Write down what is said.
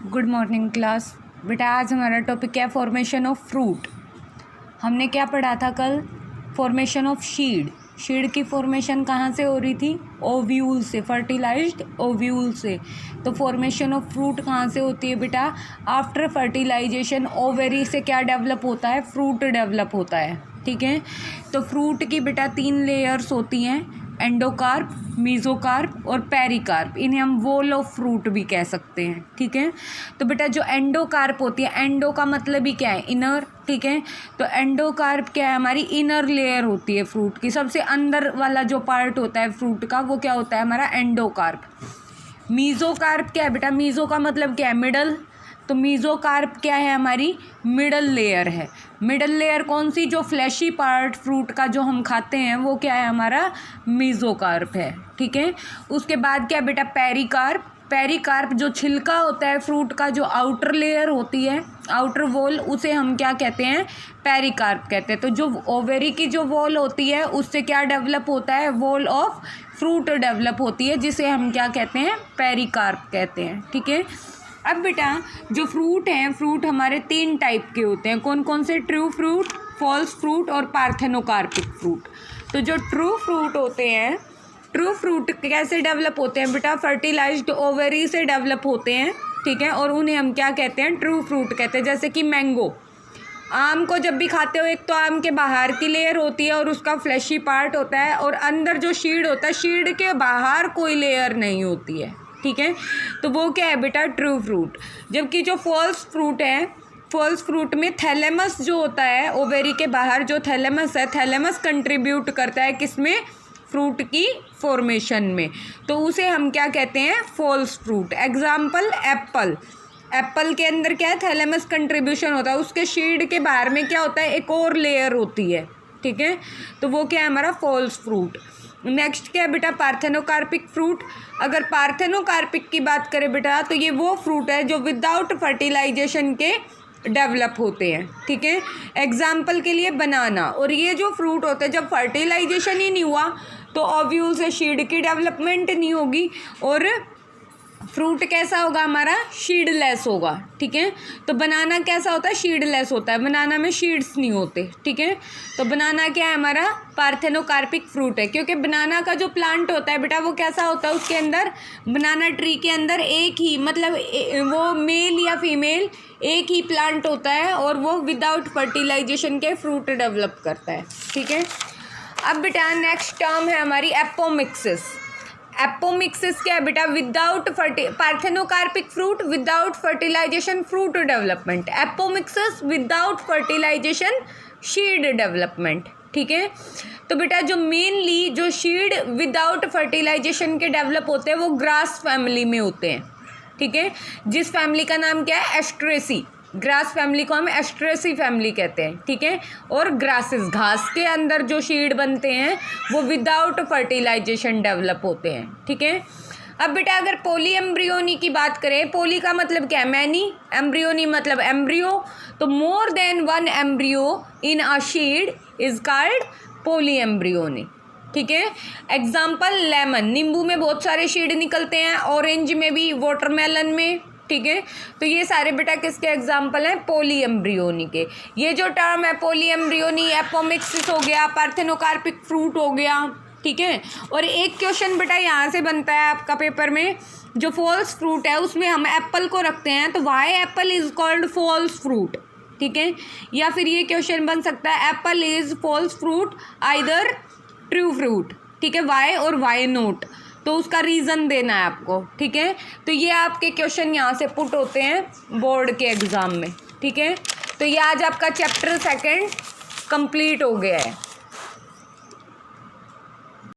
Good morning class. बेटा आज हमारा टॉपिक क्या है? Formation of fruit. हमने क्या पढ़ा था कल? Formation of शीड। शीड की फॉर्मेशन कहाँ से हो रही थी? ओव्यूल से, फर्टिलाइज्ड ओव्यूल से। तो फॉर्मेशन ऑफ फ्रूट कहाँ से होती है बेटा? आफ्टर फर्टिलाइजेशन ओवेरी से क्या डेवलप होता है? फ्रूट डेवलप होता है। ठीक है, तो फ्रूट की बेटा 3 लेयर्स होती हैं, एंडोकार्प, मीजोकार्प और पेरिकार्प। इन्हें हम वॉल ऑफ फ्रूट भी कह सकते हैं। ठीक है, तो बेटा जो एंडोकार्प होती है, एंडो का मतलब ही क्या है? इनर। ठीक है, तो एंडोकार्प क्या है? हमारी इनर लेयर होती है फ्रूट की। सबसे अंदर वाला जो पार्ट होता है फ्रूट का वो क्या होता है? हमारा एंडोकार्प। मीजोकार्प क्या है बेटा? मीजो का मतलब क्या है? मिडल। तो मीजोकार्प क्या है? हमारी मिडल लेयर है। मिडल लेयर कौन सी? जो फ्लैशी पार्ट फ्रूट का जो हम खाते हैं वो क्या है? हमारा मीजोकार्प है। ठीक है, उसके बाद क्या बेटा? पेरिकार्प। पेरिकार्प जो छिलका होता है फ्रूट का, जो आउटर लेयर होती है, आउटर वॉल, उसे हम क्या कहते हैं? पेरिकार्प कहते हैं। तो जो ओवेरी की जो वॉल होती है उससे क्या डेवलप होता है? वॉल ऑफ फ्रूट डेवलप होती है, जिसे हम क्या कहते हैं? पेरिकार्प कहते हैं। ठीक है, अब बेटा जो फ्रूट हैं, फ्रूट हमारे 3 टाइप के होते हैं। कौन कौन से? ट्रू फ्रूट, फॉल्स फ्रूट और पार्थेनोकार्पिक फ्रूट। तो जो ट्रू फ्रूट होते हैं, ट्रू फ्रूट कैसे डेवलप होते हैं बेटा? फर्टिलाइज्ड ओवेरी से डेवलप होते हैं। ठीक है, और उन्हें हम क्या कहते हैं? ट्रू फ्रूट कहते हैं। जैसे कि मैंगो, आम को जब भी खाते हो, एक तो आम के बाहर की लेयर होती है और उसका फ्लैशी पार्ट होता है, और अंदर जो शीड होता है, शीड के बाहर कोई लेयर नहीं होती है। ठीक है, तो वो क्या है बेटा? True fruit. जबकि जो फॉल्स फ्रूट है, फॉल्स फ्रूट में थैलेमस जो होता है, ओवेरी के बाहर जो थैलेमस है, थैलेमस कंट्रीब्यूट करता है किसमें? फ्रूट की फॉर्मेशन में। तो उसे हम क्या कहते हैं? False fruit. Example apple. Apple के अंदर क्या है? थैलेमस कंट्रीब्यूशन होता है, उसके शीड के बाहर में क्या होता है? एक और लेयर होती है। ठीक है, तो वो क्या है? हमारा फॉल्स फ्रूट। नेक्स्ट क्या है बेटा? Parthenocarpic fruit. अगर पार्थेनोकार्पिक की बात करें बेटा, तो ये वो फ्रूट है जो विदाउट फर्टिलाइजेशन के डेवलप होते हैं। ठीक है, एग्जाम्पल के लिए बनाना। और ये जो फ्रूट होते हैं, जब फर्टिलाइजेशन ही नहीं हुआ तो ओव्यूल से शीड की डेवलपमेंट नहीं होगी, और फ्रूट कैसा होगा? हमारा शीडलेस होगा। ठीक है, तो बनाना कैसा होता है? शीडलेस होता है। बनाना में शीड्स नहीं होते। ठीक है, तो बनाना क्या है? हमारा पार्थेनोकार्पिक फ्रूट है। क्योंकि बनाना का जो प्लांट होता है बेटा, वो कैसा होता है? उसके अंदर, बनाना ट्री के अंदर एक ही, मतलब वो मेल या फीमेल एक ही प्लांट होता है, और वो विदाउट फर्टिलाइजेशन के फ्रूट डेवलप करता है। ठीक है, अब बेटा नेक्स्ट टर्म है हमारी एपोमिक्सिस। एपोमिक्सिस क्या है बेटा? Without parthenocarpic fruit without fertilization fruit development. Apomixis without fertilization seed development. ठीक है, तो बेटा जो मेनली जो शीड विदाउट फर्टिलाइजेशन के डेवलप होते हैं वो ग्रास फैमिली में होते हैं। ठीक है, जिस फैमिली का नाम क्या है? एस्ट्रेसी। ग्रास फैमिली को हम एस्ट्रेसी फैमिली कहते हैं। ठीक है, और ग्रासेस, घास के अंदर जो शीड बनते हैं वो विदाउट फर्टिलाइजेशन डेवलप होते हैं। ठीक है, अब बेटा अगर पॉली एम्ब्रियोनी की बात करें, पॉली का मतलब क्या है? मैनी, एम्ब्रियोनी मतलब एम्ब्रियो, तो more than 1 embryo in a शीड is called poly embryony. ठीक है, एग्जाम्पल लेमन, नींबू में बहुत सारे शीड निकलते हैं, ऑरेंज में भी, वाटरमेलन में। ठीक है, तो ये सारे बेटा किसके एग्जाम्पल हैं? पॉली एम्ब्रियोनी के। ये जो टर्म है पॉली एम्ब्रियोनी, एपोमिक्सिस हो गया, पार्थेनोकार्पिक फ्रूट हो गया। ठीक है, और एक क्वेश्चन बेटा यहाँ से बनता है आपका पेपर में, जो फॉल्स फ्रूट है उसमें हम एप्पल को रखते हैं, तो why apple is called false fruit. ठीक है, या फिर ये क्वेश्चन बन सकता है, apple is false fruit either true fruit. ठीक है, वाई और वाई नोट, तो उसका रीज़न देना है आपको। ठीक है, तो ये आपके क्वेश्चन यहाँ से पुट होते हैं बोर्ड के एग्ज़ाम में। ठीक है, तो ये आज आपका चैप्टर 2 कंप्लीट हो गया है।